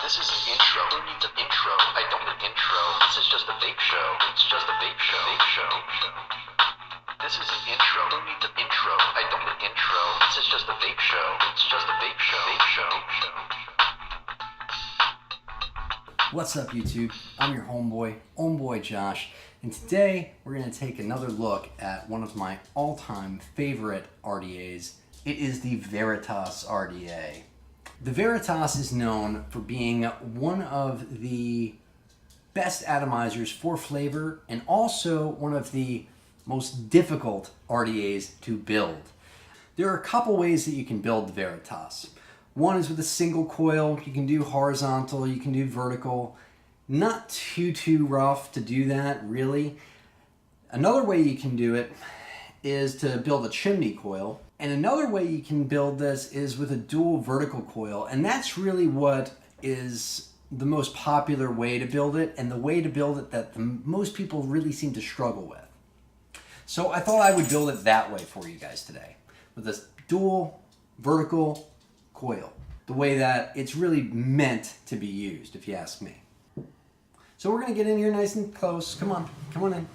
This is an intro. Who needs an intro? I don't need an intro. This is just a vape show. It's just a vape show. Vape show. This is an intro. Who needs an intro? I don't need an intro. This is just a vape show. It's just a vape show. Vape show. What's up, YouTube? I'm your homeboy Josh, and today we're going to take another look at one of my all-time favorite RDAs. It is the Veritas RDA. The Veritas is known for being one of the best atomizers for flavor and also one of the most difficult RDAs to build. There are a couple ways that you can build the Veritas. One is with a single coil. You can do horizontal, you can do vertical. Not too rough to do that, really. Another way you can do it is to build a chimney coil. And another way you can build this is with a dual vertical coil. And that's really what is the most popular way to build it, and the way to build it that most people really seem to struggle with. So I thought I would build it that way for you guys today, with this dual vertical coil, the way that it's really meant to be used, if you ask me. So we're gonna get in here nice and close. Come on in.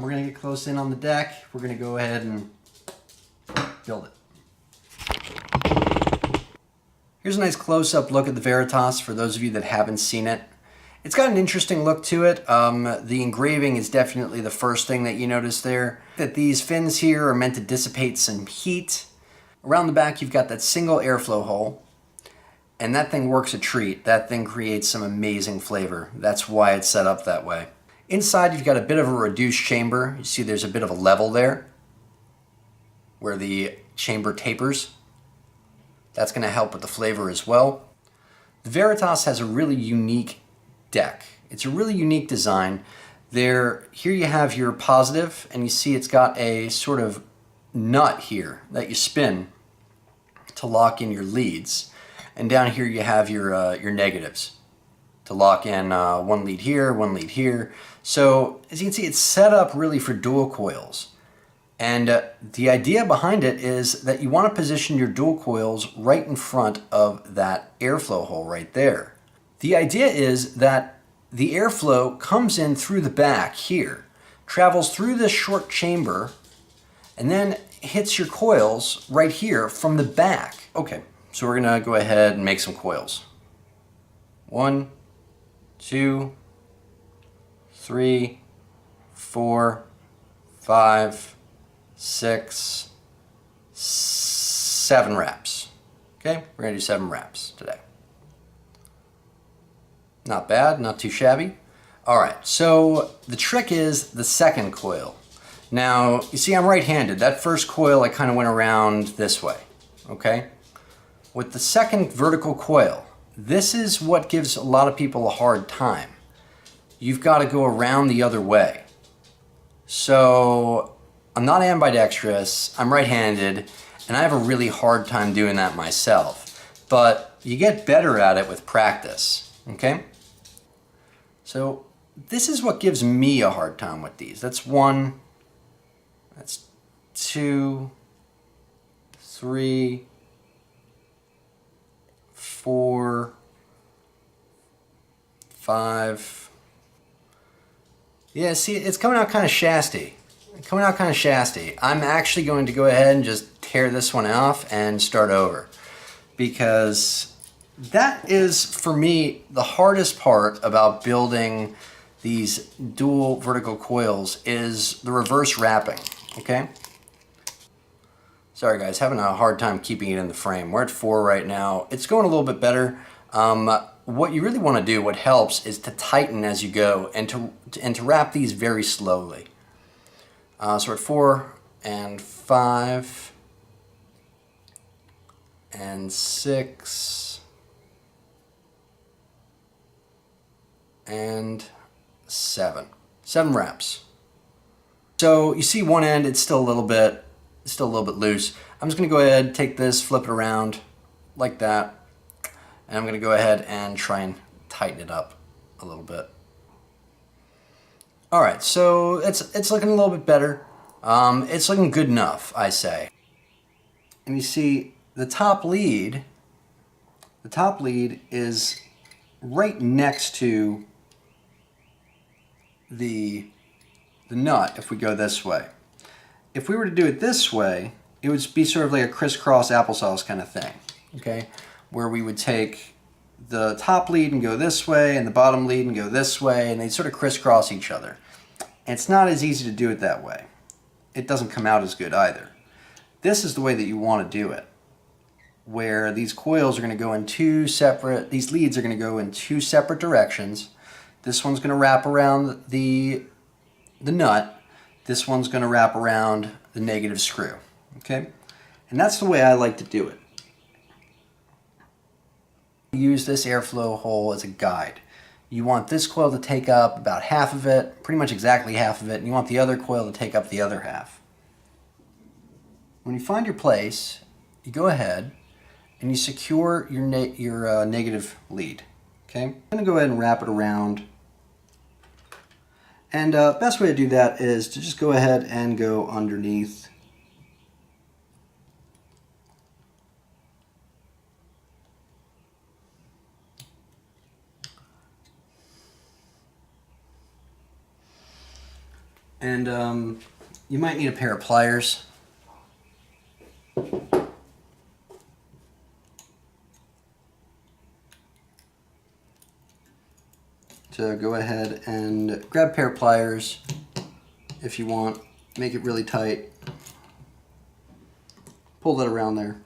We're gonna get close in on the deck. We're gonna go ahead and build it. Here's a nice close-up look at the Veritas for those of you that haven't seen it. It's got an interesting look to it. The engraving is definitely the first thing that you notice there. That these fins here are meant to dissipate some heat. Around the back you've got that single airflow hole, and that thing works a treat. That thing creates some amazing flavor. That's why it's set up that way. Inside you've got a bit of a reduced chamber. You see there's a bit of a level there where the chamber tapers. That's going to help with the flavor as well. The Veritas has a really unique deck. It's a really unique design. Here you have your positive, and you see it's got a sort of nut here that you spin to lock in your leads. And down here you have your negatives to lock in one lead here, one lead here. So as you can see, it's set up really for dual coils. And the idea behind it is that you want to position your dual coils right in front of that airflow hole right there. The idea is that the airflow comes in through the back here, travels through this short chamber, and then hits your coils right here from the back. Okay, so we're gonna go ahead and make some coils. 1, 2, 3, 4, 5, 6, 7 wraps. Okay, we're gonna do 7 wraps today. Not bad, not too shabby. All right, so the trick is the second coil. Now, you see I'm right-handed. That first coil I kind of went around this way, okay? With the second vertical coil, this is what gives a lot of people a hard time. You've got to go around the other way. So I'm not ambidextrous, I'm right-handed, and I have a really hard time doing that myself. But you get better at it with practice, okay? So this is what gives me a hard time with these. That's 1, that's 2, 3, 4, 5. Yeah, see, it's coming out kind of shasty. I'm actually going to go ahead and just tear this one off and start over, because that is, for me, the hardest part about building these dual vertical coils is the reverse wrapping, okay? Sorry guys, having a hard time keeping it in the frame. We're at 4 right now. It's going a little bit better. What you really want to do, what helps, is to tighten as you go and to wrap these very slowly. So we're at 4 and 5 and 6 and 7. 7 wraps. So you see one end, it's still a little bit loose. I'm just going to go ahead, take this, flip it around like that, and I'm going to go ahead and try and tighten it up a little bit. All right, so it's looking a little bit better. It's looking good enough, I say. And you see the top lead is right next to the nut if we go this way. If we were to do it this way, it would be sort of like a crisscross applesauce kind of thing, okay? Where we would take the top lead and go this way and the bottom lead and go this way, and they sort of crisscross each other. And it's not as easy to do it that way. It doesn't come out as good either. This is the way that you want to do it, where these coils are going to go in these leads are going to go in two separate directions. This one's going to wrap around the nut. This one's going to wrap around the negative screw, okay? And that's the way I like to do it. Use this airflow hole as a guide. You want this coil to take up about half of it, pretty much exactly half of it, and you want the other coil to take up the other half. When you find your place, you go ahead and you secure your negative lead. Okay, I'm going to go ahead and wrap it around. And best way to do that is to just go ahead and go underneath. And you might need a pair of pliers. To go ahead and grab a pair of pliers if you want. Make it really tight. Pull that around there.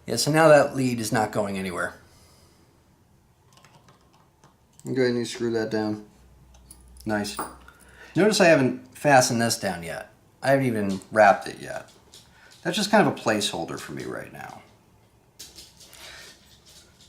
Yeah, so now that lead is not going anywhere. Go ahead and screw that down. Nice. Notice I haven't fastened this down yet. I haven't even wrapped it yet. That's just kind of a placeholder for me right now.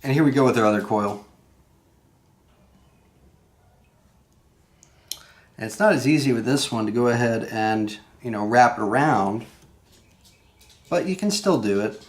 And here we go with our other coil. And it's not as easy with this one to go ahead and, wrap it around, but you can still do it.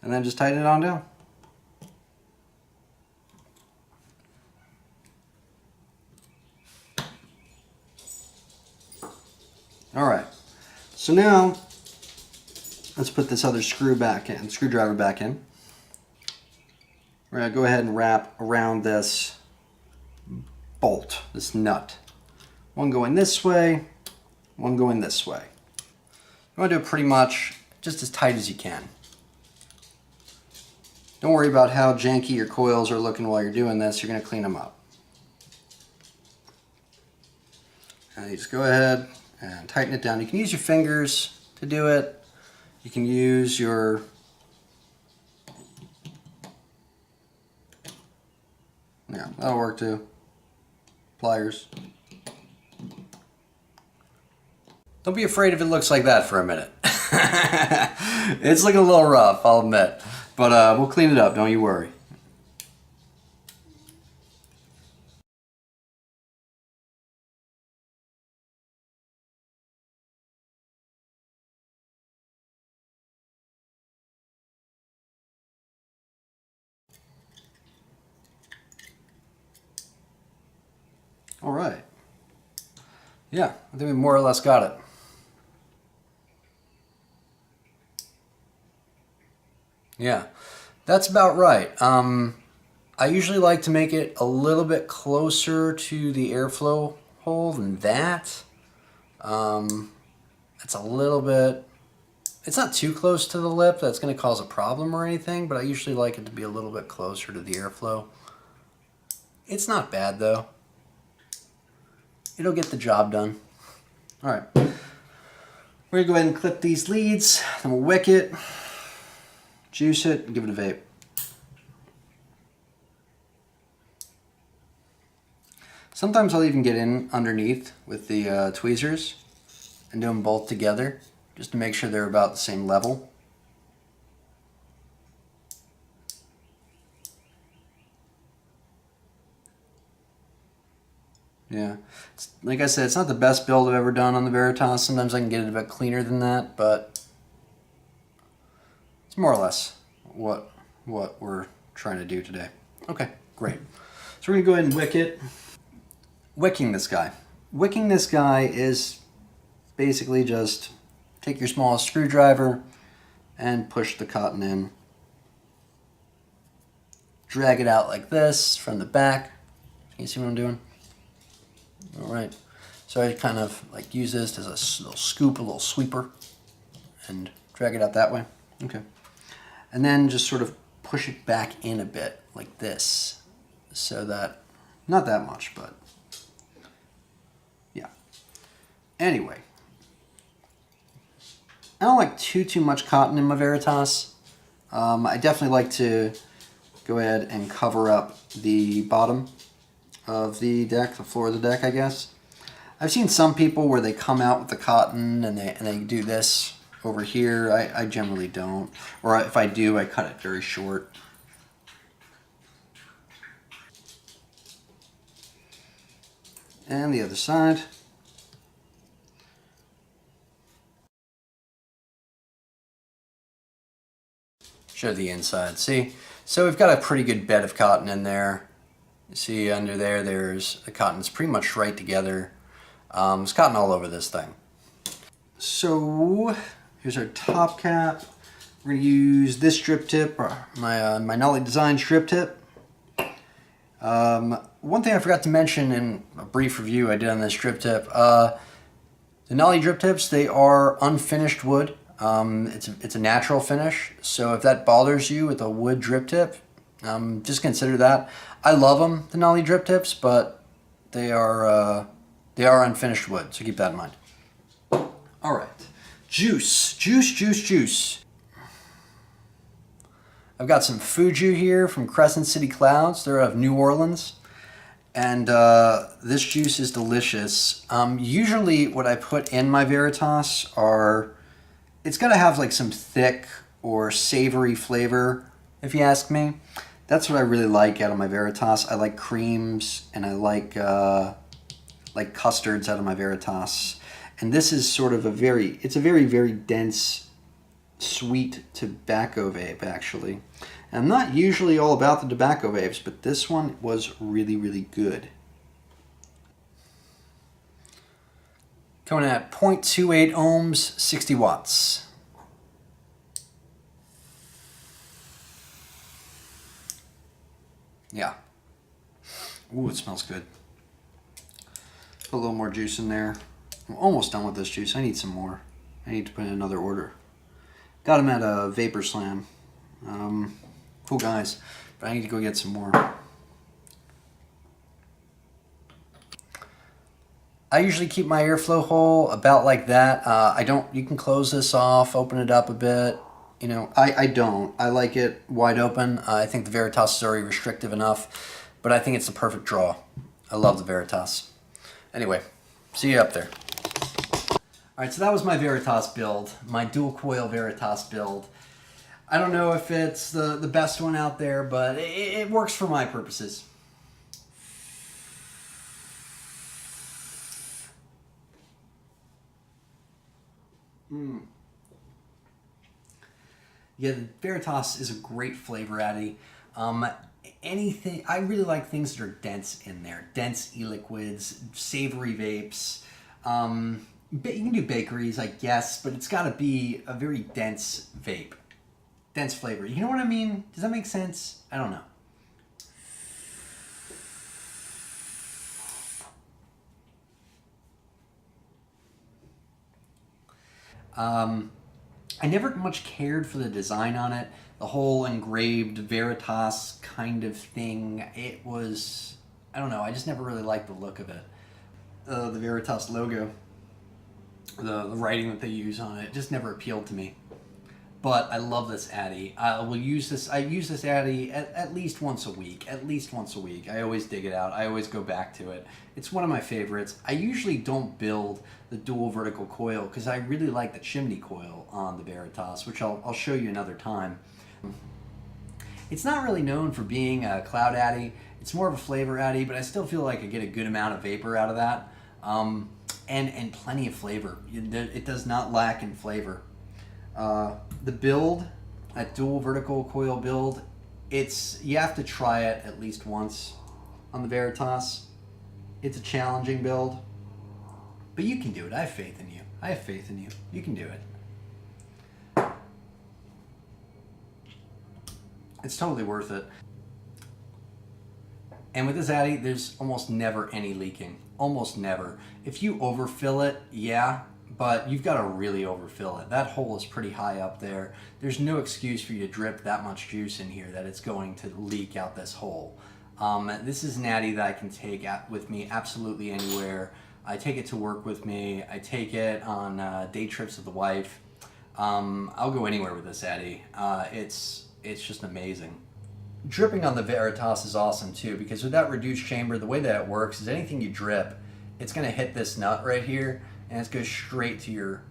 And then just tighten it on down. All right, so now let's put this other screwdriver back in. We're gonna go ahead and wrap around this bolt, this nut. One going this way, one going this way. You wanna do it pretty much just as tight as you can. Don't worry about how janky your coils are looking while you're doing this. You're going to clean them up. And you just go ahead and tighten it down. You can use your fingers to do it. You can use your that'll work too. Pliers. Don't be afraid if it looks like that for a minute. It's looking a little rough, I'll admit. But we'll clean it up, don't you worry. All right. Yeah, I think we more or less got it. Yeah, that's about right. I usually like to make it a little bit closer to the airflow hole than that. It's a little bit, it's not too close to the lip that's going to cause a problem or anything, but I usually like it to be a little bit closer to the airflow. It's not bad though. It'll get the job done. All right, we're going to go ahead and clip these leads, then we'll wick it. Juice it and give it a vape. Sometimes I'll even get in underneath with the tweezers and do them both together just to make sure they're about the same level. Yeah, like I said, it's not the best build I've ever done on the Veritas. Sometimes I can get it a bit cleaner than that, but it's more or less what we're trying to do today. Okay, great. So we're gonna go ahead and wick it. Wicking this guy. Wicking this guy is basically just take your smallest screwdriver and push the cotton in. Drag it out like this from the back. Can you see what I'm doing? All right. So I kind of like use this as a little scoop, a little sweeper, and drag it out that way. Okay. And then just sort of push it back in a bit like this, so that, not that much, but yeah. Anyway, I don't like too much cotton in my Veritas. I definitely like to go ahead and cover up the bottom of the deck, the floor of the deck, I guess. I've seen some people where they come out with the cotton and they do this over here. I generally don't. Or if I do, I cut it very short. And the other side. Show the inside. See? So we've got a pretty good bed of cotton in there. You see under there, there's the cotton's pretty much right together. There's cotton all over this thing. So here's our top cap. We're going to use this strip tip, my Nolli design strip tip. One thing I forgot to mention in a brief review I did on this strip tip, the Nolli drip tips, they are unfinished wood. It's a natural finish, so if that bothers you with a wood drip tip, just consider that. I love them, the Nolli drip tips, but they are unfinished wood, so keep that in mind. All right, juice. I've got some Fuji here from Crescent City Clouds. They're out of New Orleans. And this juice is delicious. Usually what I put in my Veritas are, it's got to have like some thick or savory flavor, if you ask me. That's what I really like out of my Veritas. I like creams and I like custards out of my Veritas. And this is sort of it's a very, very dense, sweet tobacco vape, actually. And I'm not usually all about the tobacco vapes, but this one was really, really good. Coming at 0.28 ohms, 60 watts. Yeah. Ooh, it smells good. Put a little more juice in there. I'm almost done with this juice. I need some more. I need to put in another order. Got them at a Vapor Slam. Cool guys, but I need to go get some more. I usually keep my airflow hole about like that. You can close this off, open it up a bit. You know, I don't. I like it wide open. I think the Veritas is already restrictive enough, but I think it's the perfect draw. I love the Veritas. Anyway, see you up there. All right, so that was my Veritas build, my dual coil Veritas build. I don't know if it's the best one out there, but it works for my purposes. Yeah, the Veritas is a great flavor addy. I really like things that are dense in there. Dense e-liquids, savory vapes. You can do bakeries, I guess, but it's got to be a very dense vape. Dense flavor. You know what I mean? Does that make sense? I don't know. I never much cared for the design on it. The whole engraved Veritas kind of thing. It was, I don't know, I just never really liked the look of it. The Veritas logo, the writing that they use on it, just never appealed to me. But I love this addy. I use this addy at least once a week. At least once a week. I always dig it out. I always go back to it. It's one of my favorites. I usually don't build the dual vertical coil because I really like the chimney coil on the Veritas, which I'll show you another time. It's not really known for being a cloud addy. It's more of a flavor addy, but I still feel like I get a good amount of vapor out of that. And plenty of flavor. It does not lack in flavor. The build that dual vertical coil build, you have to try it at least once on the Veritas. It's a challenging build, but you can do it. I have faith in you. I have faith in you. You can do it. It's totally worth it. And with this Addy, there's almost never any leaking. Almost never. If you overfill it, yeah, but you've got to really overfill it. That hole is pretty high up there. There's no excuse for you to drip that much juice in here that it's going to leak out this hole. This is an Addy that I can take with me absolutely anywhere. I take it to work with me. I take it on day trips with the wife. I'll go anywhere with this Addy. It's just amazing. Dripping on the Veritas is awesome too, because with that reduced chamber, the way that it works is anything you drip, it's going to hit this nut right here, and it goes straight to your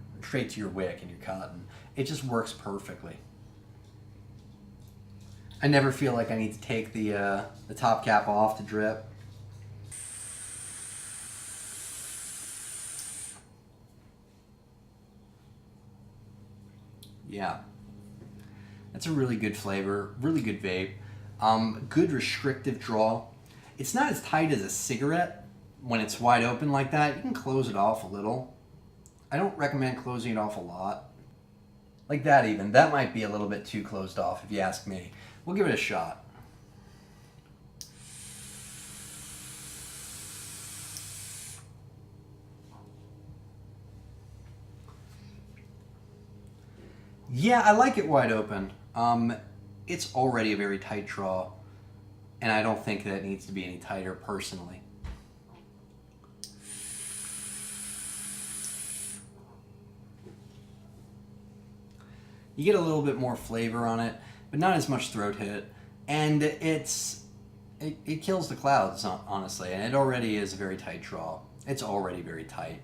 wick and your cotton. It just works perfectly. I never feel like I need to take the top cap off to drip. Yeah, that's a really good flavor, really good vape. Good restrictive draw. It's not as tight as a cigarette when it's wide open like that. You can close it off a little. I don't recommend closing it off a lot. Like that even. That might be a little bit too closed off if you ask me. We'll give it a shot. Yeah, I like it wide open. It's already a very tight draw, and I don't think that it needs to be any tighter personally. You get a little bit more flavor on it, but not as much throat hit, and it kills the clouds, honestly, and it already is a very tight draw. It's already very tight.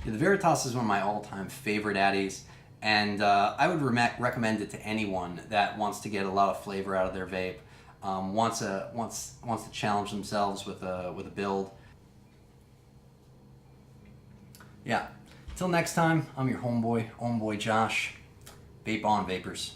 The Veritas is one of my all-time favorite Addies, and I would recommend it to anyone that wants to get a lot of flavor out of their vape, wants to challenge themselves with a build. Yeah. Till next time, I'm your homeboy Josh. Vape on, Vapers.